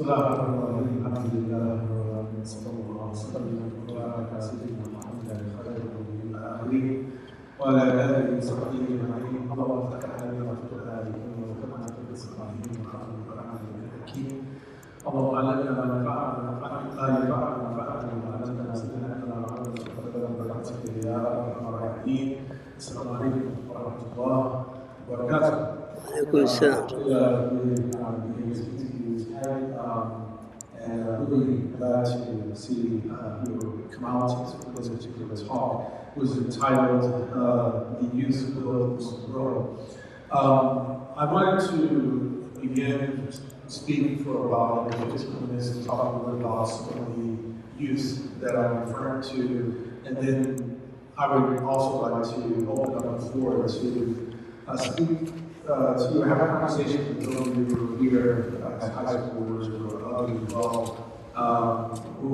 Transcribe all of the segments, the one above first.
Bismillahirrahmanirrahim. Alhamdulillah. Sallallahu alaihi wa sallam. Muhammadan khairu al-akhirin. Wa ala alihi wa sahbihi ajma'in. Allahumma فتح لنا وفتح عليهم وفتحنا في إسرائيل وفتحنا القرآن الحكيم. اللهم علمنا ما ينفعنا وانفعنا بما علمتنا زدنا علما وعلمنا برحمتك يا أرحم الراحمين. السلام عليكم ورحمة الله وبركاته. وعليكم السلام. And really glad to see you come out to this particular talk, which is entitled The Youth Will Grow. I wanted to begin speaking for about 15 minutes and talk a little about some of the youth that I'm referring to, and then I would also like to open up the floor to speak to have a conversation with those of you who are here as high schoolers or others as well, who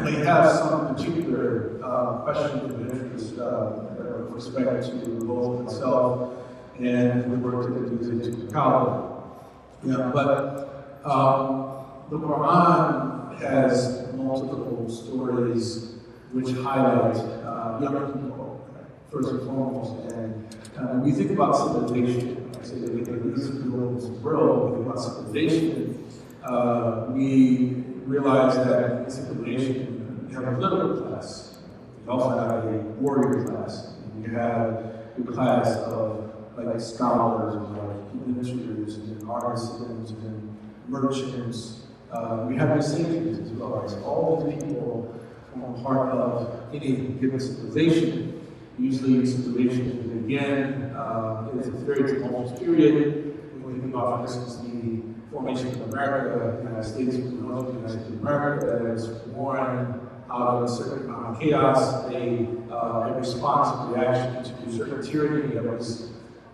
may have some particular questions of interest with respect to both itself and the work that it is into college. Yeah, but the Quran has multiple stories which highlight young people, first and foremost. And when we think about civilization, I say that we think of the world, we think about civilization, we realize that in civilization, you have a political class, you also have a warrior class, and you have a class of like scholars, like administrators, and artisans, and merchants. We have the sages as well. So all these people form part of any given civilization. Usually civilization, again, is a very tumultuous period. When we think about, for instance, the formation of America, the United States, the United States of America, that is born out of a certain amount of chaos, a response and reaction to certain tyranny that was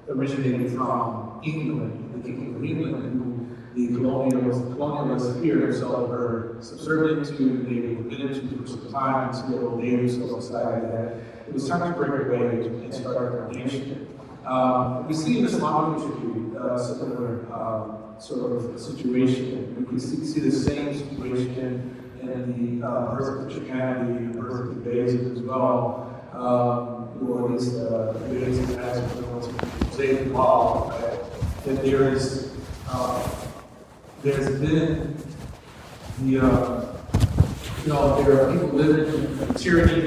originating from England, the Kingdom of England, who the colonialists here themselves were subservient to, they were committed to for some time until they themselves decided that it was time to break away and start our nation. We see in Islamic history similar sort of situation. We can see the same situation in the birth of Christianity, the birth of Judaism as well, or at least Judaism as Zaytuna, right? That there's been the, there are people living in tyranny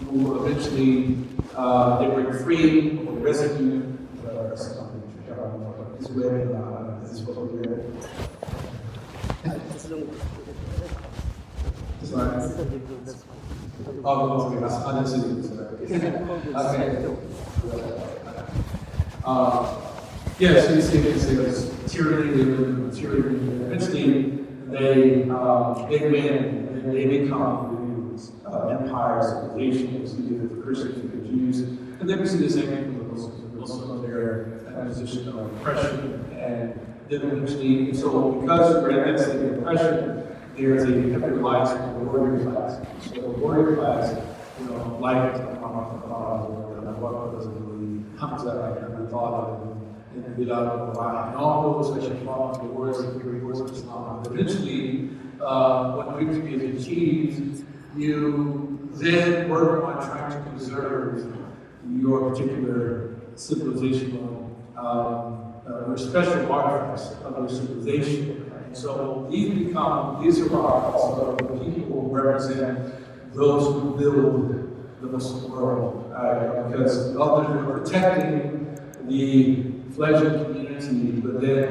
who eventually they were free or rescued. This way, this is what we're doing. This one. Oh, okay, that's yeah, so you see this tyranny, they live in tyranny, and eventually they win, and they become empires, civilizations, either the Christians or the Jews, and then we see the same thing with Muslims, they're in a position of oppression, and then eventually, so because we're in that state of oppression, there's a heavy reliance on the warrior class. So the warrior class, like Hamza and Father and Bilal and all those which have fought the wars of the wars of Islam. Eventually, when victory is achieved, you then work on trying to preserve your particular civilizational, your special artifacts of your civilization. So these are also the people who represent those who build the Muslim world, because others were protecting the fledgling community, but then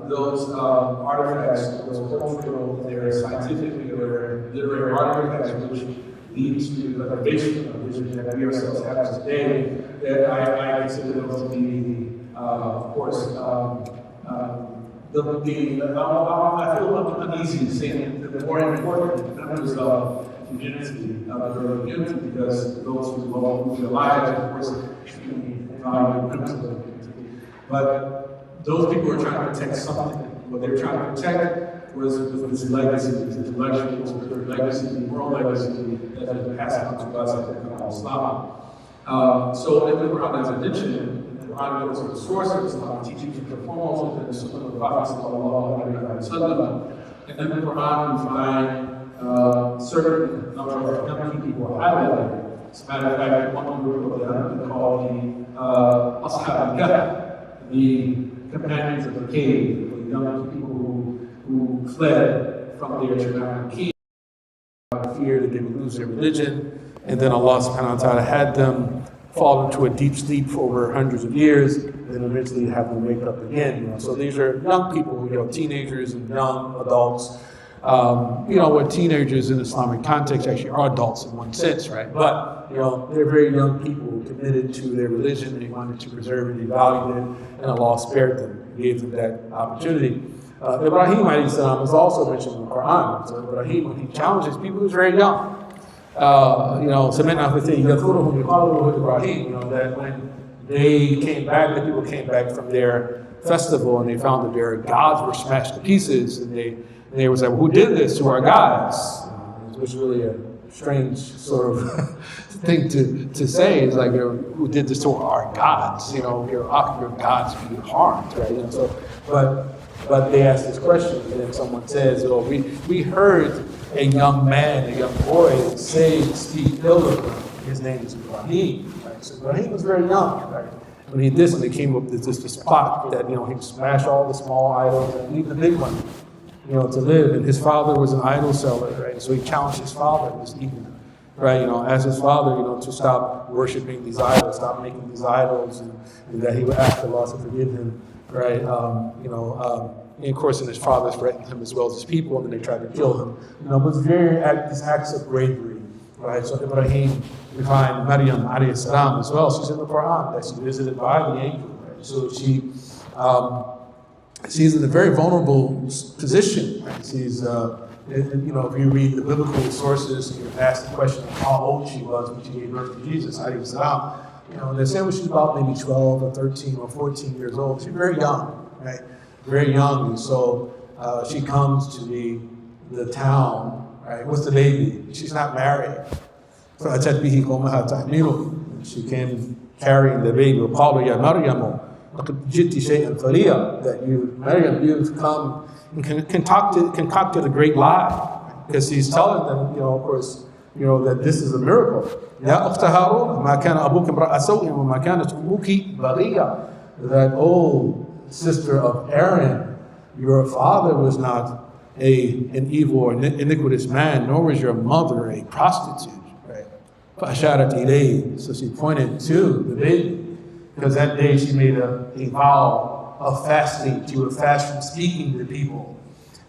those artifacts, those cultural, they're scientific, they're literary artifacts, which lead to the foundation of vision that we ourselves have today, that I consider those to be, of course, I feel uneasy saying the more important members of community, because those who will be alive, of course, extremely valuable members of the community. But those people were trying to protect something. What they were trying to protect was this legacy, this intellectual, spiritual legacy, moral legacy that has been passed on to us as Islam. So in the Quran, as I mentioned, Quran is the source of Islam, teachings and performances, and the Sunnah of the Prophet sallallahu alaihi wasallam. And in the Quran, we find certain number of young people who are highlighted. As a matter of fact, one group of them is called the Ashab al-Kahf, the companions of the cave, the young people who fled from their Fir'aun king, fear that they would lose their religion, and then Allah subhanahu wa ta'ala had them fall into a deep sleep for over hundreds of years, and then eventually have them wake up again. So these are young people, teenagers and young adults. What teenagers in Islamic context actually are adults in one sense, right? But, they're very young people committed to their religion. They wanted to preserve it, they valued it, and Allah spared them, gave them that opportunity. Ibrahim alayhi salam was also mentioned in the Quran. So Ibrahim, when he challenges people, he was very young. That when they came back, the people came back from their festival and they found that their gods were smashed to pieces, and they were like, who did this to our gods? It was really a strange sort of thing to say. It's like, who did this to our gods? Your gods be harmed, right? But they asked this question, and then someone says, we heard a young man, a young boy, speak ill of him. His name is Ibrahim. Right? So Ibrahim was very young. Right? When he did this, and they came up with this plot that he would smash all the small idols and leave the big one, to live. And his father was an idol seller, right? So he challenged his father this evening, right? As his father, to stop worshiping these idols, stop making these idols, and that he would ask Allah to forgive him. Right, and of course, and his father threatened him as well as his people, and then they tried to kill him. But it's these acts of bravery, right? So Ibrahim, we find Maryam alayhi salam as well. She's in the Quran that she's visited by the angel, right? So she's in a very vulnerable position. Right? She's, if you read the biblical sources, and you ask the question of how old she was when she gave birth to Jesus alayhi salam. They say she was about maybe 12 or 13 or 14 years old. She's very young, right? Very young. And so she comes to the town, right, with the baby. She's not married. She came carrying the baby. That you, Maryam, you've come and concocted a great lie. Because he's telling them, of course, that this is a miracle. يا أخت هارون ما كان أبوك امرأ سوء وما كانت أمك بغية. That, sister of Aaron, your father was not an evil or iniquitous man, nor was your mother a prostitute. Right? فأشارت إليه. So she pointed to the baby, because that day she made a vow of fasting. She would fast from speaking to people,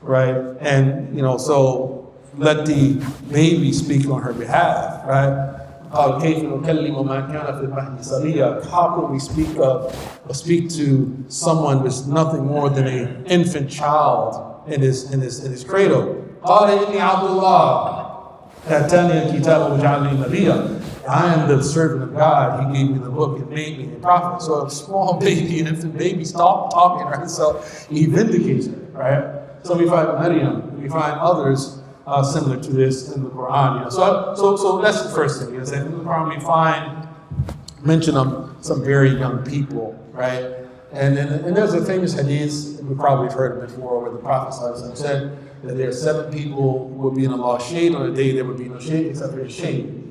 right? And so let the baby speak on her behalf, right? How can we speak to someone who's nothing more than an infant child in his cradle? I am the servant of God. He gave me the book and made me a prophet. So a small baby, an infant baby, stopped talking, right? So he vindicates her, right? So we find Maryam, we find others similar to this in the Quran. So that's the first thing. Is that in the Quran we find mention of some very young people, right? And there's a famous hadith, we probably have heard it before, where the Prophet said that there are 7 people who will be in Allah's shade. On a day there would be no shade except for His shade.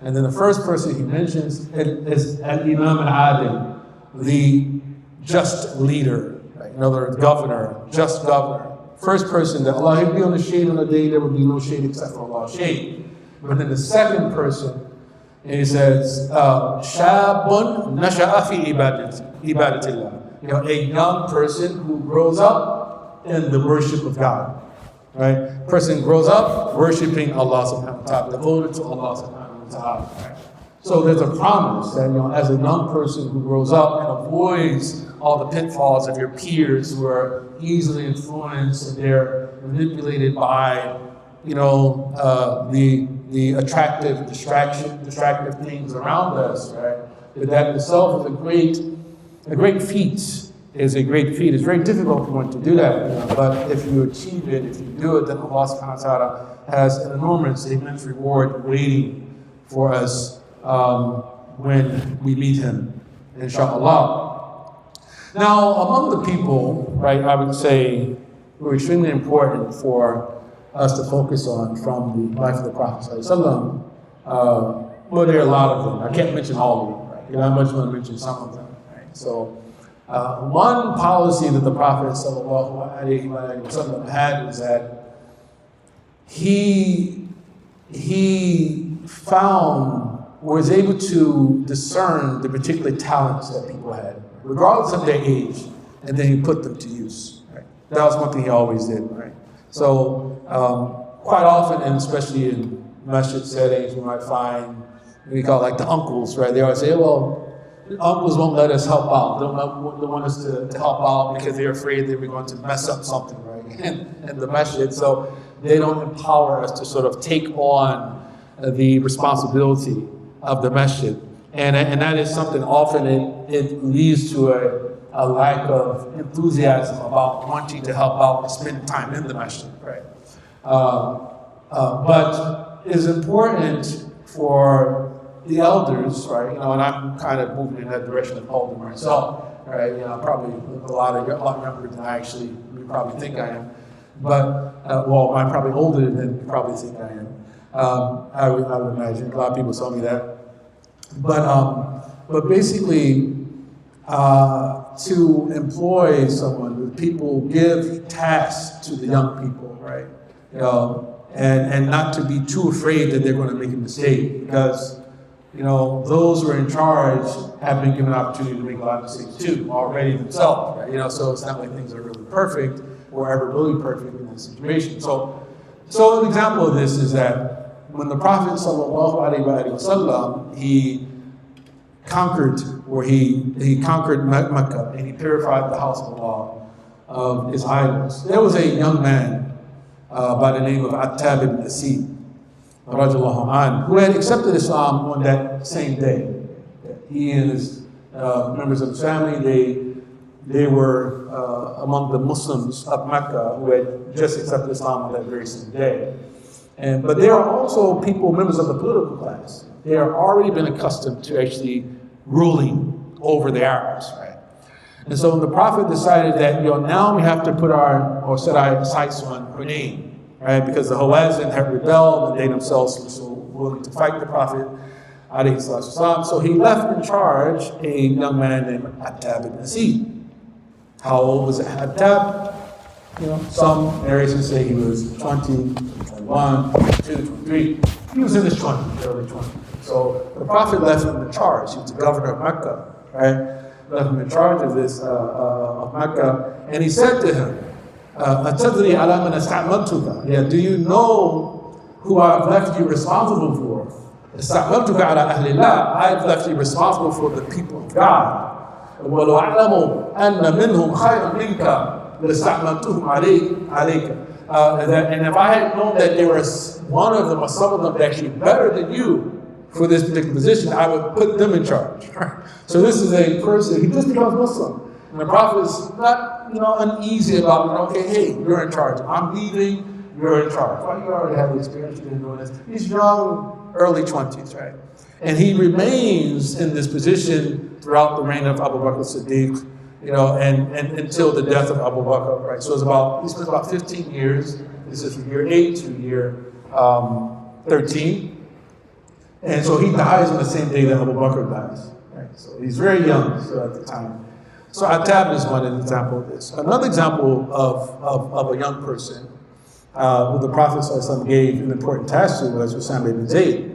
And then the first person he mentions is Al-Imam al-Adil, the just leader. In other words, governor, just governor. First person that Allah would be on the shade on the day there would be no shade except for Allah's shade. But then the second person, and he says, Shabun nasha'a fi ibadatillah. A young person who grows up in the worship of God. Right? Person grows up worshiping Allah subhanahu wa ta'ala, devoted to Allah subhanahu wa ta'ala. Right? So there's a promise that, as a young person who grows up and avoids all the pitfalls of your peers who are easily influenced and they're manipulated by, the attractive, distractive things around us, right? But that in itself is a great feat. It's very difficult for one to do that, but if you achieve it, if you do it, then Allah subhanahu wa ta'ala has an immense reward waiting for us when we meet him, inshallah. Now, among the people, right, I would say were extremely important for us to focus on from the life of the Prophet ﷺ. Well, there are a lot of them. I can't mention all of them, right? You know, I just want to mention some of them, right? So, one policy that the Prophet ﷺ had was that he was able to discern the particular talents that people had, regardless of their age, and then he put them to use. Right? That was one thing he always did, right? So quite often, and especially in masjid settings, we might find, we call it like the uncles, right? They always say, well, uncles won't let us help out. They don't want us to help out because they're afraid that we're going to mess up something, right? in the masjid. So they don't empower us to sort of take on the responsibility of the masjid. And that is something often it leads to a lack of enthusiasm about wanting to help out and spend time in the masjid, right? But it's important for the elders, right? You know, and I'm kind of moving in that direction of holding myself, right? You know, probably a lot younger than I actually you probably think I am. But, well, I'm probably older than you probably think I am. I would imagine. A lot of people tell me that. But basically, to employ someone, people give tasks to the young people, right? You know, and not to be too afraid that they're going to make a mistake, because you know those who are in charge have been given an opportunity to make a lot of mistakes too already themselves, right? You know, so it's not like things are really perfect or ever really perfect in this situation. So an example of this is that when the Prophet ﷺ, he conquered Mecca and he purified the house of Allah of his idols. There was a young man by the name of Attab ibn Asid, who had accepted Islam on that same day. He and his members of his family, they were among the Muslims of Mecca who had just accepted Islam on that very same day. But there are also people, members of the political class. They are already been accustomed to actually ruling over the Arabs, right? And so when the Prophet decided that, now we have to set our sights on Hunayn, right? Because the Hawazin had rebelled and they themselves were so willing to fight the Prophet, alayhi salatu wasalam. So he left in charge a young man named Attab ibn Asid. How old was Attab? Some narrations say he was 20, 21, 22, 23. He was in his 20s, early 20s. So the Prophet left him in charge. He was the governor of Mecca, right? Left him in charge of this, of Mecca. And he said to him, أَتَدْرِي عَلَى مَنْ أَسْتَعْمَلْتُكَ? Yeah, do you know who I've left you responsible for? أَسْتَعْمَلْتُكَ عَلَى أَهْلِ اللَّهِ. I've left you responsible for the people of God. وَلَوْ أَعْلَمُ أَنَّ مِنْهُمْ خَيْرًا مِنْكَ لَسْتَعْمَلْتُهُمْ عَلَيْكَ. And if I had known that there was one of them or some of them actually better than you for this particular position, I would put them in charge. So this is a person, he just becomes Muslim. And the Prophet is not, uneasy about, okay, hey, you're in charge. I'm leaving, you're in charge. Well, you already have the experience, you've been doing this. He's young, early 20s, right? And he remains in this position throughout the reign of Abu Bakr as-Siddiq, and until the death of Abu Bakr, right? So he spent about 15 years. This is from year 8 to year 13. And so he dies on the same day that Abu Bakr dies, right? So he's very young at the time. So Attab is one example of this. Another example of a young person who the Prophet ﷺ gave an important task to was Usama ibn Zayd.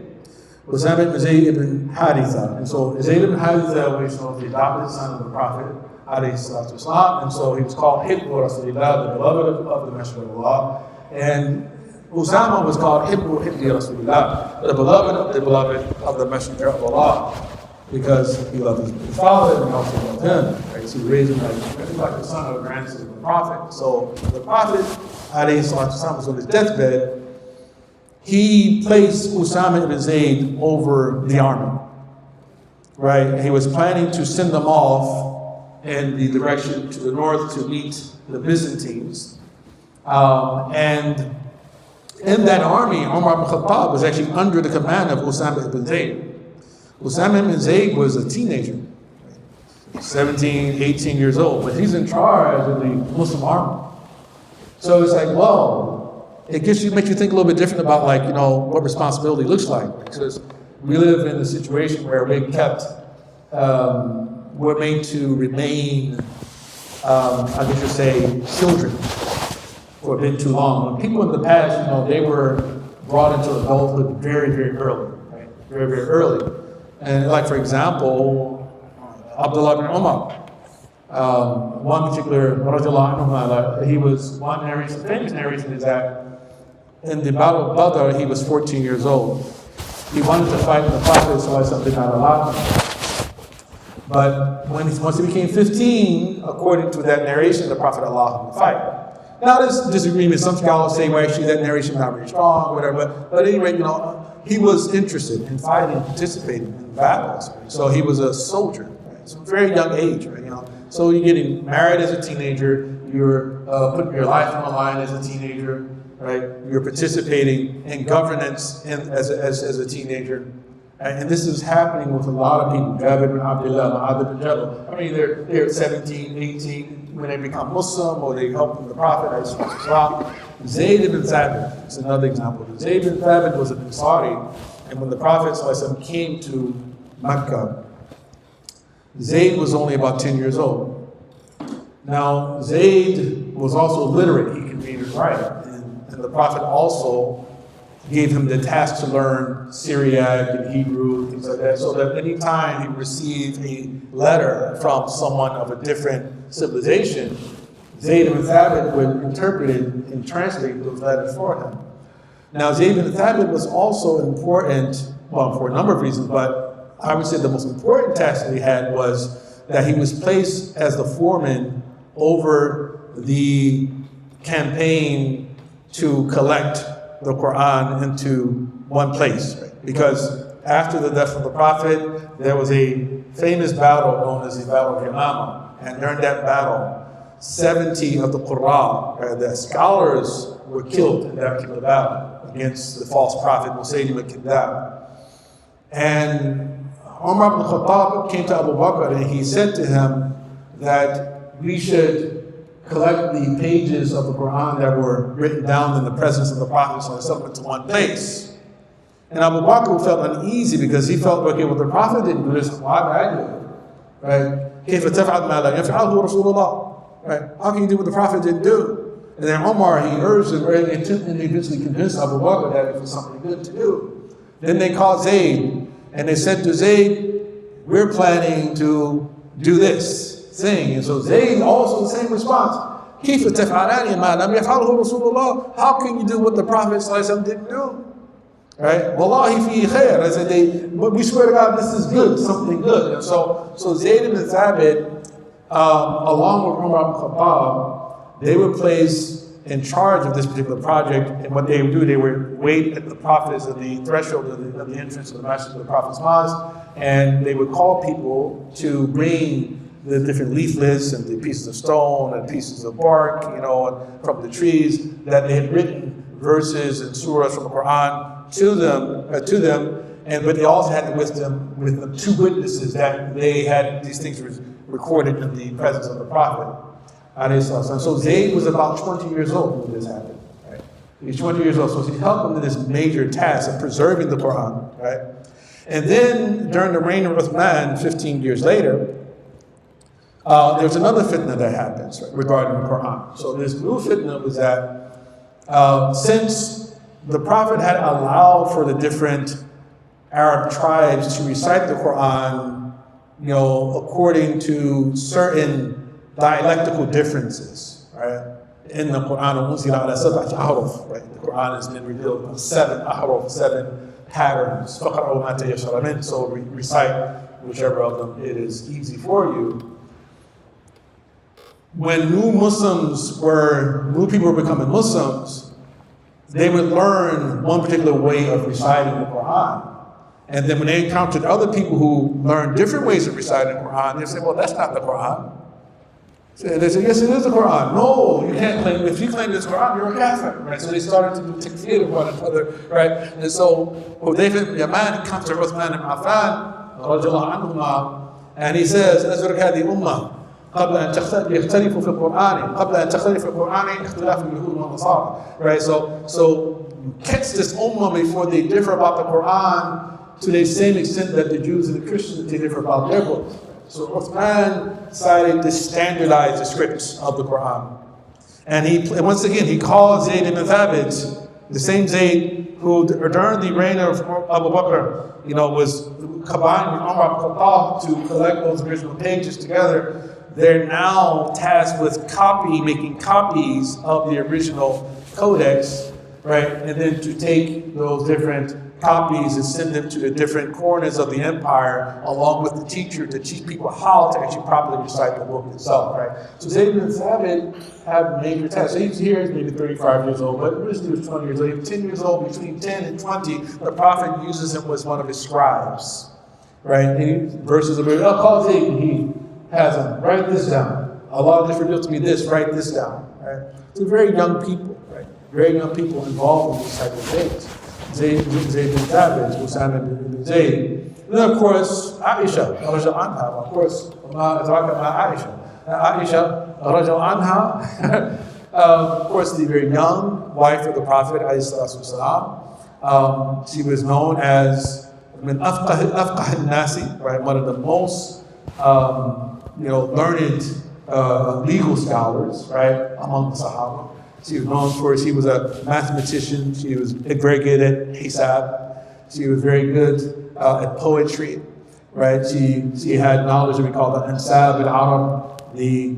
Usama ibn Zayd ibn Haritha. And so Zayd ibn Haritha was the adopted son of the Prophet, ﷺ, and so he was called Hibbu Rasulillah, the beloved of the Messenger of Allah. And Usama was called Hibbu Rasulillah, the beloved of the Messenger of Allah, because he loved his father and also loved him. Right? So he raised him like the son or grandson of the Prophet. So the Prophet ﷺ was on his deathbed. He placed Usama ibn Zayd over the army. Right? He was planning to send them off in the direction to the north to meet the Byzantines. And in that army, Umar ibn Khattab was actually under the command of Usama ibn Zayd. Usama ibn Zayd was a teenager, 17, 18 years old, but he's in charge of the Muslim army. So it's like, well, it makes you think a little bit different about what responsibility looks like. Because we live in a situation where we're made to remain, I guess you say, children for a bit too long. When people in the past, they were brought into adulthood very, very early, right? Very, very early. And for example, Abdullah bin Hamid, one particular, one narration, famous narration is that in the Battle of Badr, he was 14 years old. He wanted to fight the Prophet, so something not allowed him. But once he became 15, according to that narration, the Prophet allowed him to fight. Now there's disagreement. Some scholars say, well, actually that narration is not very strong, whatever. But anyway, he was interested in fighting, participating in battles. So he was a soldier, right? So very young age, right? So you're getting married as a teenager, you're putting your life on the line as a teenager, right? You're participating in governance as a teenager. And this is happening with a lot of people. Jabir bin Abdullah, Mu'adh bin Jabal. I mean, they're 17, 18 when they become Muslim or they help the Prophet. Zayd ibn Thabit is another example. Zayd ibn Thabit was an Ansari, and when the Prophet came to Mecca, Zayd was only about 10 years old. Now, Zayd was also literate. He could read and write. And the Prophet also gave him the task to learn Syriac and Hebrew, things like that, so that any time he received a letter from someone of a different civilization, Zayd ibn Thabit would interpret it and translate those letters for him. Now, Zayd ibn Thabit was also important, well, for a number of reasons, but I would say the most important task that he had was that he was placed as the foreman over the campaign to collect the Quran into one place, right? Because after the death of the Prophet, there was a famous battle known as the Battle of Yamama, and during that battle, 70 of the Qur'an, the scholars, were killed in that particular battle against the false prophet Musaylim al-Kadhab. And Umar ibn Khattab came to Abu Bakr and he said to him that we should collect the pages of the Quran that were written down in the presence of the Prophet into one place. And Abu Bakr felt uneasy because he felt, okay, well, the Prophet didn't do this, why would I do it? Right? Right? How can you do what the Prophet didn't do? And then Umar, he urged him, and he eventually convinced Abu Bakr that it was something good to do. Then they called Zayd, and they said to Zayd, we're planning to do this thing. And so Zayd also the same response. How can you do what the Prophet didn't do? Right? Wallahi fi khair. I said, but we swear to God this is good, something good. And so Zayd ibn Thabit, along with Umar ibn Khattab, they were placed in charge of this particular project. And what they would do, they would wait at the Prophet's at the threshold of the entrance of the masjid of the Prophet's mosque, and they would call people to bring the different leaflets and the pieces of stone and pieces of bark, from the trees that they had written verses and surahs from the Quran to them, but they also had with them two witnesses that they had these things recorded in the presence of the Prophet. So Zayd was about 20 years old when this happened. Right? He's 20 years old, so he helped him in this major task of preserving the Quran. Right? And then during the reign of Uthman, 15 years later, there's another fitna that happens regarding the Quran. So this new fitna was that since the Prophet had allowed for the different Arab tribes to recite the Quran, according to certain dialectical differences, right? In the Quran, right? The Quran has been revealed in 7 ahruf, 7 patterns. So recite whichever of them it is easy for you. When new people were becoming Muslims, they would learn one particular way of reciting the Quran. And then when they encountered other people who learned different ways of reciting the Quran, they said, well, that's not the Quran. They said, yes, it is the Quran. No, you can't claim, if you claim this Quran, you're a kafir, right? So they started to do takfir of one another, right? And so Hudayfa ibn Yaman encountered Uthman ibn Affan, radiallahu anhuma, and he says, أزرق هذه أمة قبل أن يختلفوا في القرآن قبل أن تختلف في القرآن اختلاف اليهود والنصارى. Right, so you catch this ummah before they differ about the Quran to the same extent that the Jews and the Christians they differ about their books. So Uthman decided to standardize the scripts of the Quran. And once again, he called Zayd ibn Thabit, the same Zayd who during the reign of Abu Bakr, was combined with Umar ibn Khattab to collect those original pages together. They're now tasked with making copies of the original codex, right? And then to take those different copies and send them to the different corners of the empire, along with the teacher to teach people how to actually properly recite the book itself, right? So Zayd ibn Thabit had major tasks. So he's here, he's maybe 35 years old, but originally he was 20 years old. He was 10 years old, between 10 and 20, the Prophet uses him as one of his scribes, right? And verses of call Zayd, and he has him, write this down. Allah just revealed to me this, write this down, right? So very young people, right? Very young people involved in these type of things. Zayd bin Thabit, Usama bin Zayd. And then of course, Aisha, anha. Of course, Aisha, anha. Of course, the very young wife of the Prophet, she was known as min afqah al-nasi, right? One of the most learned legal scholars, right, among the Sahaba. She was known for, she was a mathematician, she was very good at hisab, she was very good at poetry, right? She had knowledge that we call the ansab al-Arab, the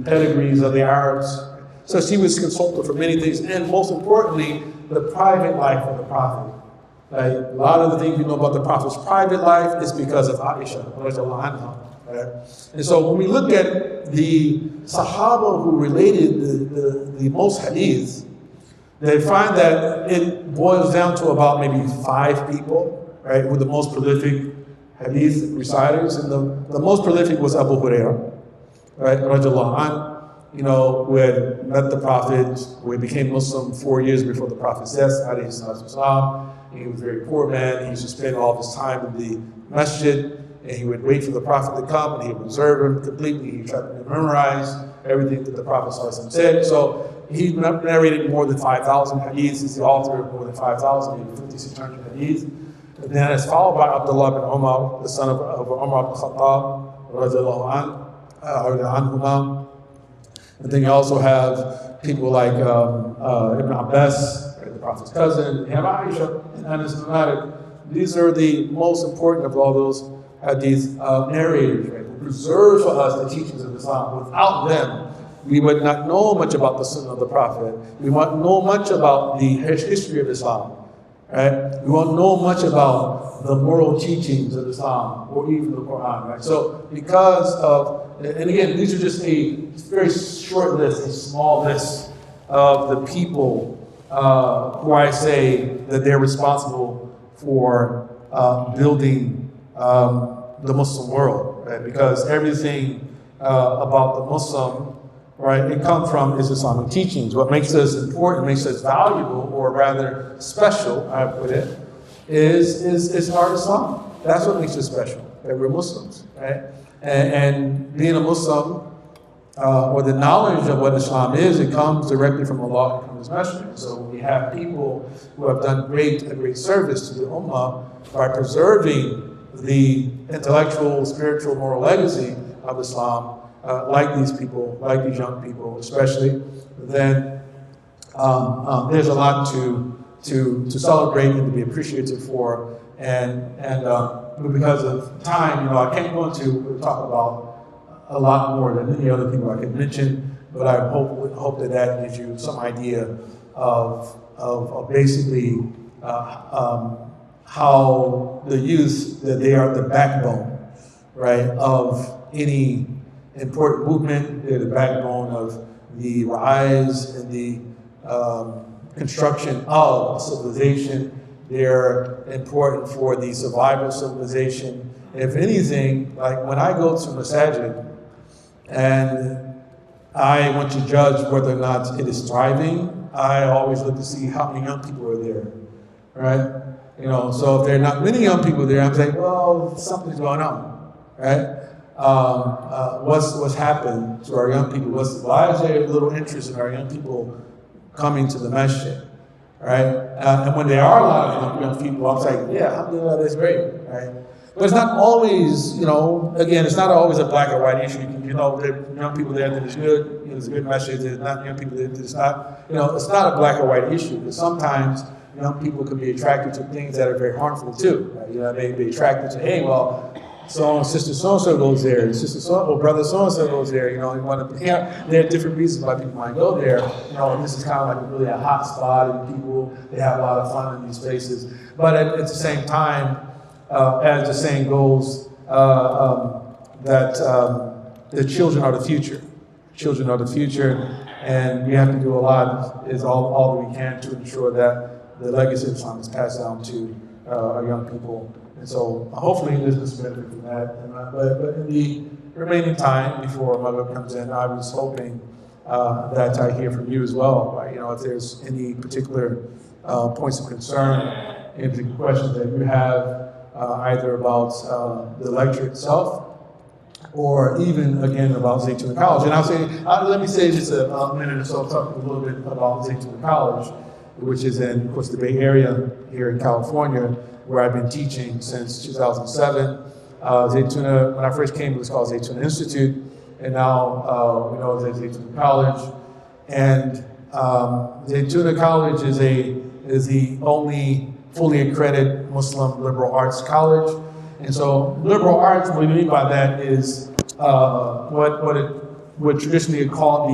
pedigrees of the Arabs. So she was consulted for many things, and most importantly, the private life of the Prophet. Right? A lot of the things you know about the Prophet's private life is because of Aisha, radiallahu anha. Right? And so when we look at the Sahaba who related the most hadith, they find that it boils down to about maybe 5 people, right, with the most prolific hadith reciters. And the most prolific was Abu Hurairah, right, radiallahu anhu, who had met the Prophet, who had became Muslim 4 years before the Prophet's death, alayhi salatu wasalam. He was a very poor man. He used to spend all of his time in the masjid, and he would wait for the Prophet to come, and he would observe him completely. He tried to memorize everything that the Prophet said. So he narrated more than 5,000 hadiths. He's the author of more than 5,000, maybe 5,600 hadiths. And then it's followed by Abdullah bin Umar, the son of Umar ibn Khattab, radiallahu anhuma. And then you also have people like Ibn Abbas, the Prophet's cousin, you have Aisha and Anas bin Malik. These are the most important of all those hadith narrators, right, who preserve for us the teachings of Islam. Without them, we would not know much about the Sunnah of the Prophet. We won't know much about the history of Islam, right? We won't know much about the moral teachings of Islam or even the Quran, right? So because of, and again, these are just a very short list, a small list of the people who I say that they're responsible for building the Muslim world, right? Because everything about the Muslim, right, it comes from his Islamic teachings. What makes us important, makes us valuable, or rather special, I put it, is our Islam. That's what makes us special, that we're Muslims, right? And being a Muslim, or the knowledge of what Islam is, it comes directly from Allah and from His Messenger. So we have people who have done a great service to the Ummah by preserving the intellectual, spiritual, moral legacy of Islam, like these people, like these young people especially, then there's a lot to celebrate and to be appreciative for. And because of time, I can't go into talk about a lot more than any other people I could mention, but I hope that gives you some idea of basically how the youth, that they are the backbone, right, of any important movement. They're the backbone of the rise and the construction of civilization. They're important for the survival of civilization. If anything, like when I go to masajid and I want to judge whether or not it is thriving, I always look to see how many young people are there, right? So if there are not many young people there, I'm saying, well, something's going on, right? What's happened to our young people? Why is there little interest in our young people coming to the masjid, right? And when there are a lot of young people, I'm saying, yeah, alhamdulillah, that's great, right? But it's not always, again, it's not always a black or white issue. There are young people there that is good, there's a good message, there's not young people that it's not, it's not a black or white issue, because sometimes young people can be attracted to things that are very harmful too, right? They be attracted to, hey, well, sister so-and-so goes there, and sister so or brother so-and-so goes there, there are different reasons why people might go there, and this is kind of like really a hot spot, and people, they have a lot of fun in these places. But at the same time, as the saying goes, that the children are the future. Children are the future, and we have to do a lot, is all that we can to ensure that the legacy of Islam is passed down to our young people. And so hopefully this is benefit from that. But in the remaining time before Maghrib comes in, I was hoping that I hear from you as well. Right? If there's any particular points of concern, any particular questions that you have, either about the lecture itself, or even again about Zaytuna College. And I'll say, let me say just a minute or so, talk a little bit about Zaytuna College, which is in, of course, the Bay Area here in California, where I've been teaching since 2007. Zaytuna, when I first came, it was called Zaytuna Institute, and now we know it's Zaytuna College. And Zaytuna College is the only fully accredited Muslim liberal arts college. And so liberal arts, what we mean by that is what traditionally are called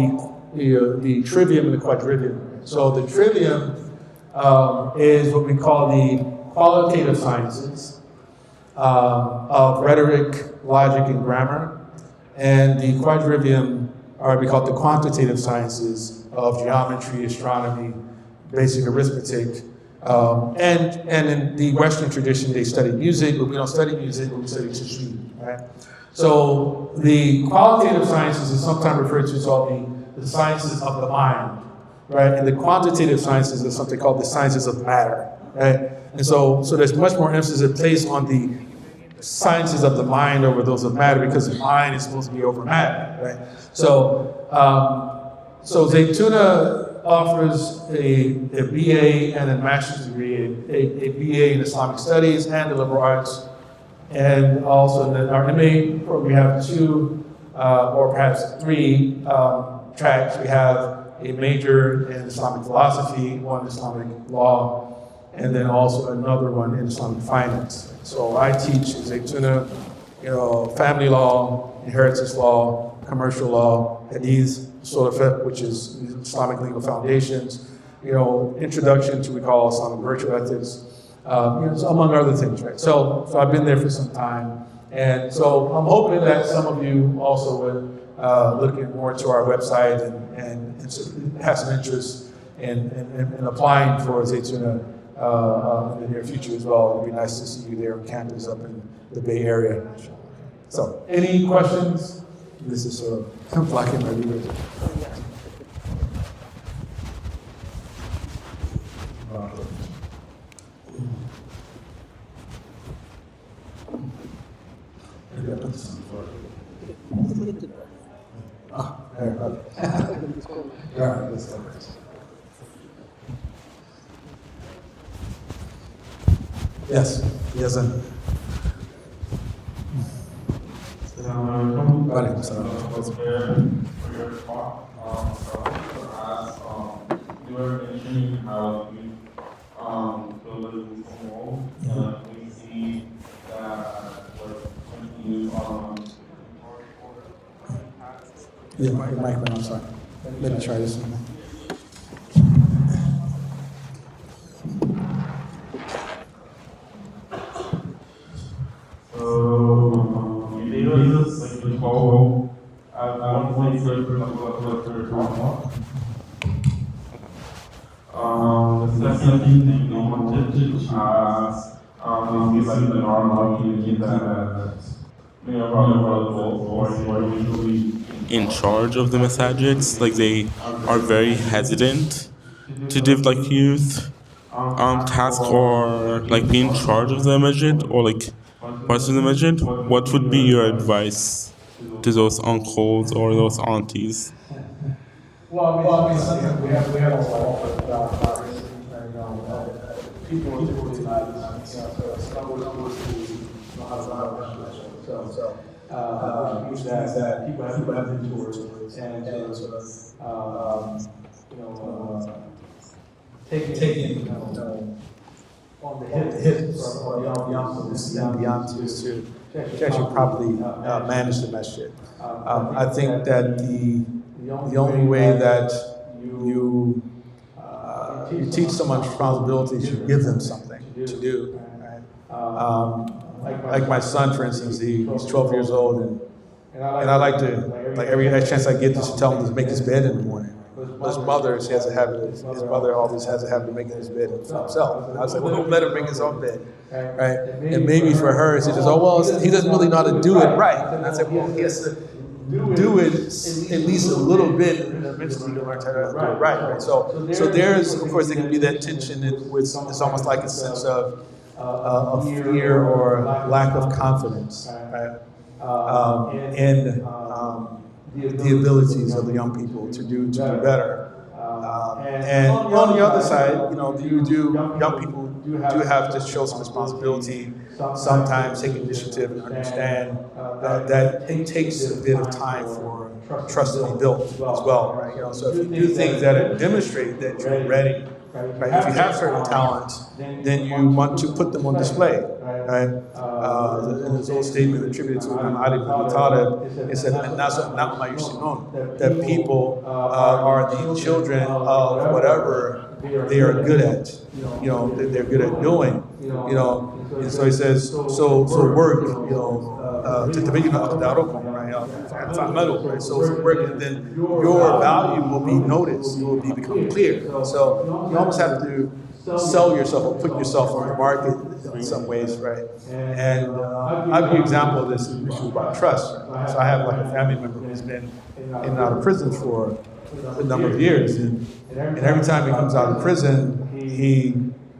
the trivium and the quadrivium. So the trivium is what we call the qualitative sciences of rhetoric, logic, and grammar. And the quadrivium are we call the quantitative sciences of geometry, astronomy, basic arithmetic. And in the Western tradition, they study music, but we don't study music, but we study tajweed, right? So the qualitative sciences is sometimes referred to as all the sciences of the mind, right? And the quantitative sciences is something called the sciences of matter, right? And so there's much more emphasis placed on the sciences of the mind over those of matter, because the mind is supposed to be over matter, right? So Zaytuna offers a BA and a master's degree, a BA in Islamic Studies and the liberal arts. And also in our MA program, we have two or perhaps three tracks. We have a major in Islamic philosophy, one in Islamic law, and then also another one in Islamic finance. So I teach Zaytuna, family law, inheritance law, commercial law, hadith, which is Islamic legal foundations, introduction to we call Islamic virtue ethics, among other things, right? So I've been there for some time, and so I'm hoping that some of you also would look more into our website and have some interest in applying for Zaytuna in the near future as well. It'd be nice to see you there on campus up in the Bay Area. So, any questions? This is sort of black and red. Yes. Vale, for your talk, so I wanted to ask, you were mentioning how you build a Muslim world, and we see that you Yeah, mic, I'm sorry. Let me try this one. in charge of the masajids, like they are very hesitant to give like youth task or like be in charge of the masjid or like parts of the masjid, what would be your advice to those uncles or those aunties? Well, I mean, we have a lot of people typically not, that people have mentors and taking on the hips or beyond to actually properly manage the masjid. I think that the only way that you teach someone responsibility is you give them something to do. Right? Like my son, for instance, he's 12 years old, and I like to, like every chance I get, just tell him to make his bed in the morning. His mother, she has a habit of, his mother always has a habit of making his bed for himself. And I was like, well, don't let him make his own bed, right? And maybe for her, she says, oh, well, he doesn't really know how to do it right. And I said, well, he has to do it at least a little bit, and eventually he'll learn how to do it right? So there's, of course, there can be that tension with, it's almost like a sense of fear or lack of confidence, right? In the abilities of the young people to do better. And on the other side, young people do have to show some responsibility, sometimes take initiative and understand that it takes a bit of time for trust to be built as well, right? So if you do things that demonstrate that you're ready, right? If you have certain talents, then you want to put them on display, right? In his old statement attributed to Imam Ali bin Abi Talib, it said, that people are the children of whatever they are good at, that they're good at doing, and so he says, so work, right? So work, and then your value will be noticed, you will become clear. So you almost have to sell yourself or put yourself on the market in some ways, right? And I'll give you an example of this issue about trust. Right? So I have like a family member who's been in and out of prison for a number of years, and every time he comes out of prison, he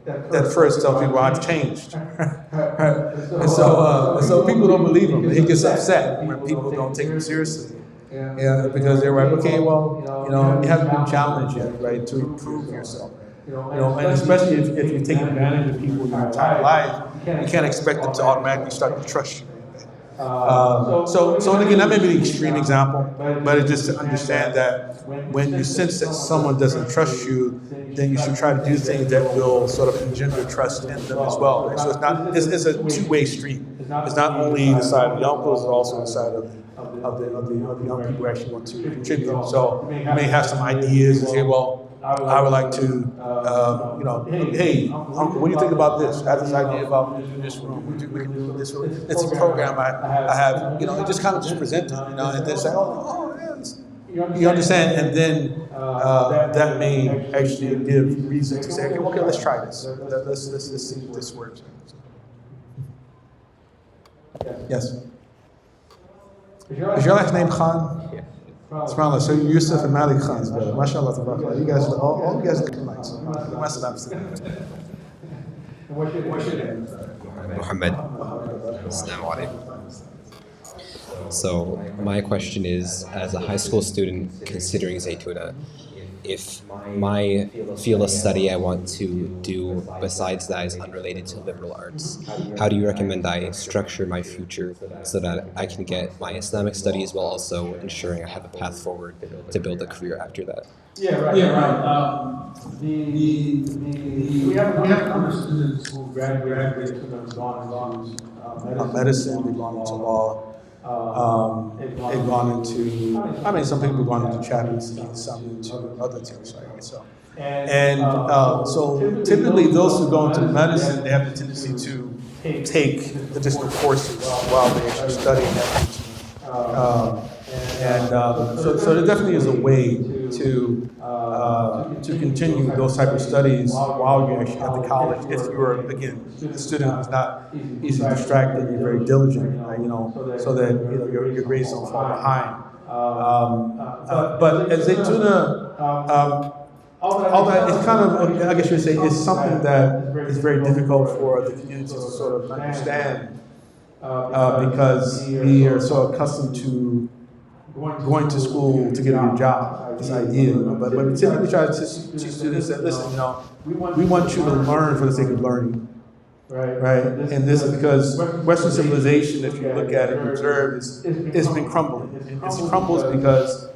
at first tells people, I've changed. And so people don't believe him. He gets upset when people don't take him seriously. Yeah, because they're like, okay, well, you haven't been challenged yet, right, to improve yourself. And especially if you take advantage of people your entire life, you can't expect them to automatically start to trust you. So again, that may be the extreme example, but it's just to understand that when you sense that someone doesn't trust you, then you should try to do things that will sort of engender trust in them as well. Right? So it's a two-way street. It's not only the side of the uncles, it's also the side of the young people who actually want to contribute. So you may have some ideas and say, well, I would like to, hey, uncle, what do you think about this? I have this idea about this room. We can do this room. It's a program I have, and just kind of just present it, and then say, oh, yeah, you understand, and then that may actually give reason to say, okay, let's try this. Let's see if this works. Yes. Is your last name Khan? Yeah. SubhanAllah, so Yusuf and Malik Khan's brother. MashaAllah, tabarakallah. You guys, all you guys look alike. So, what's your name? Muhammad. Assalamu alaikum. So, my question is, as a high school student considering Zaytuna, if my field of study I want to do besides that is unrelated to liberal arts, how do you recommend I structure my future so that I can get my Islamic studies while also ensuring I have a path forward to build a career after that? Yeah, right. We have a number of students who graduated and have gone into medicine, they've gone into law. They've gone into, some people have gone into chaplaincy, some into other things, right? So typically those who go into medicine, they have the tendency to take additional courses while they actually study that. So there definitely is a way to continue those type of studies while you're actually at the college. If you're, again, a student who's not easily distracted, you're very diligent, right, so that your grades don't fall behind. But at Zaytuna, all that is kind of, I guess you would say, is something that is very difficult for the community to sort of understand because we are so accustomed to going to school to get a good job, this idea, but we typically try to teach students that, listen, we want you to learn for the sake of learning, right? And this is because Western civilization, if you look at it and observe, it's been crumbling. It's crumbles because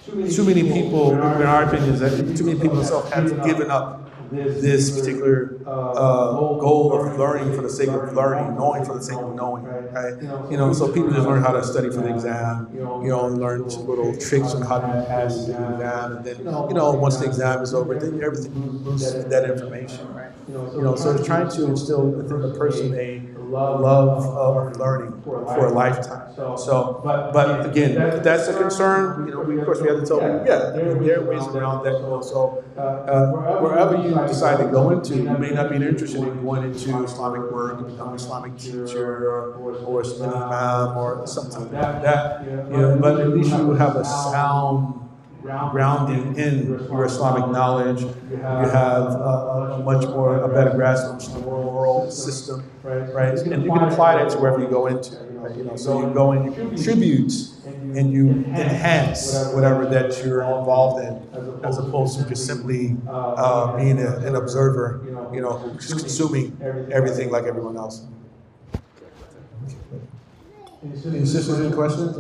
too many people, in our opinion, too many people themselves have given up this particular goal of learning for the sake of learning, knowing for the sake of knowing, right? So people just learn how to study for the exam, learn little tricks on how to pass the exam, and then, once the exam is over, then everything moves with that information, right? So it's trying to instill within the person a love of learning for a lifetime. So, but again, if that's a concern, of course we have to tell people, there are ways around that. So, wherever you decide to go into, you may not be interested in going into Islamic work, and becoming an Islamic teacher, or an imam, or something like that. But at least you will have a sound grounding in your Islamic knowledge. You have a better grasp of the moral system, right? And you can apply that to wherever you go into. Right? So you go and you contribute and you enhance whatever that you're involved in, as opposed to just simply being an observer, just consuming everything like everyone else. Any sisters, any questions?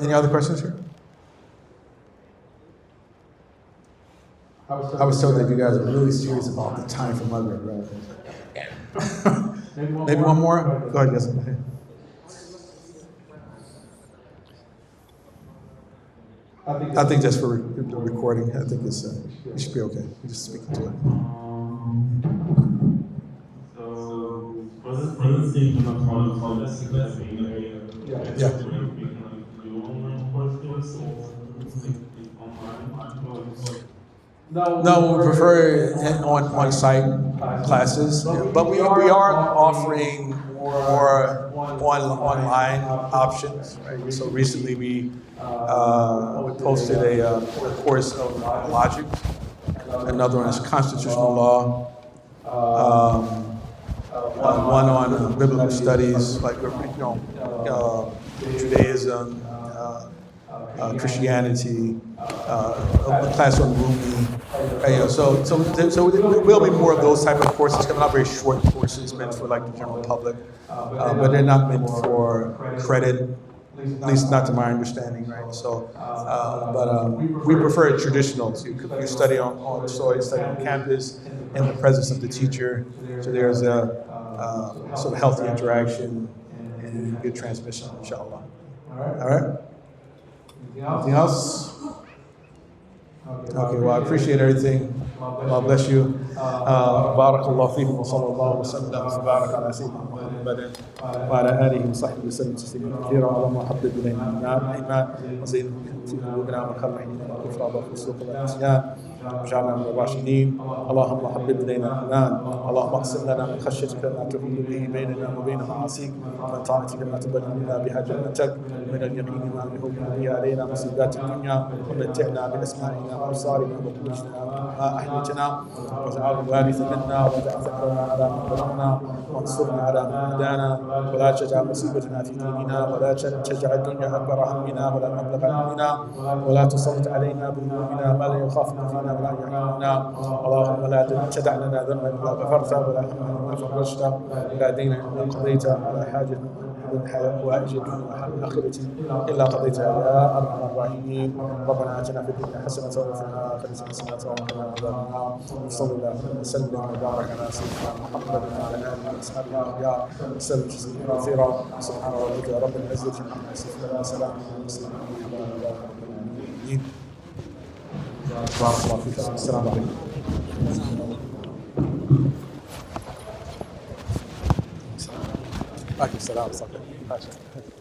Any other questions here? I was told that you guys are really serious about the time for Maghrib, right? Maybe one more? Go ahead, yes. I think just for the recording, I think it should be okay. We're just speaking to it. So, for the sake of college, Yeah. No, we prefer on-site classes, but we are offering more online options. Right? So recently we posted a course of logic, another one is constitutional law, one on biblical studies like Judaism, Christianity, a class on Rumi. So there will be more of those type of courses coming out, very short courses meant for like the general public, but they're not meant for credit, at least not to my understanding, right? So, we prefer it traditional. So you study on campus in the presence of the teacher. So there's a sort of healthy interaction and good transmission, inshallah. All right. Anything else? Okay, well, I appreciate everything. Allah bless you. Barakallahu feekum wa sallallahu wa sallam wa barak ala sayyidina Muhammadin wa ala alihi wa sahbihi wa sallam tasliman kathira. Allahumma habbib ilayna al-iman wa zayyinhu fi qulubina wa kharrihna al-kufra wal fusuq wal isyan. واجعلنا من الراشدين. اللهم حبب الينا الايمان. اللهم اقسم لنا من خشيتك ما تحول به بيننا وبين معاصيك، ومن طاعتك ما تبلغنا بها جنتك، ومن اليقين ما يهون به علينا مصيبات الدنيا، ومتعنا باسمائنا وابصارنا وقوتنا ما احييتنا، واجعله الوارث منا، واجعل ثأرنا على من ظلمنا، وانصرنا على من عادانا، ولا تجعل مصيبتنا في ديننا، ولا تجعل الدنيا اكبر همنا ولا مبلغ علمنا، ولا تسلط علينا بذنوبنا ما لا يخافنا فينا ولا يرحمنا. اللهم لا تدع لنا ذنبا الا غفرته، ولا هما الا فرجته، ولا دينا الا قضيته، ولا حاجه من حوائج الدنيا والاخره الا قضيتها يا ارحم الراحمين. ربنا اتنا في الدنيا حسنه وفي الاخره حسنه وقنا عذاب النار. صلى الله وسلم وبارك على سيدنا محمد وعلى اله واصحابه الاخيار وسلم تسليما كثيرا. سبحان ربك رب العزه عما يصفون وسلام على المرسلين والحمد لله رب العالمين. بارك الله فيك. السلام عليكم. عليكم السلام ورحمة الله.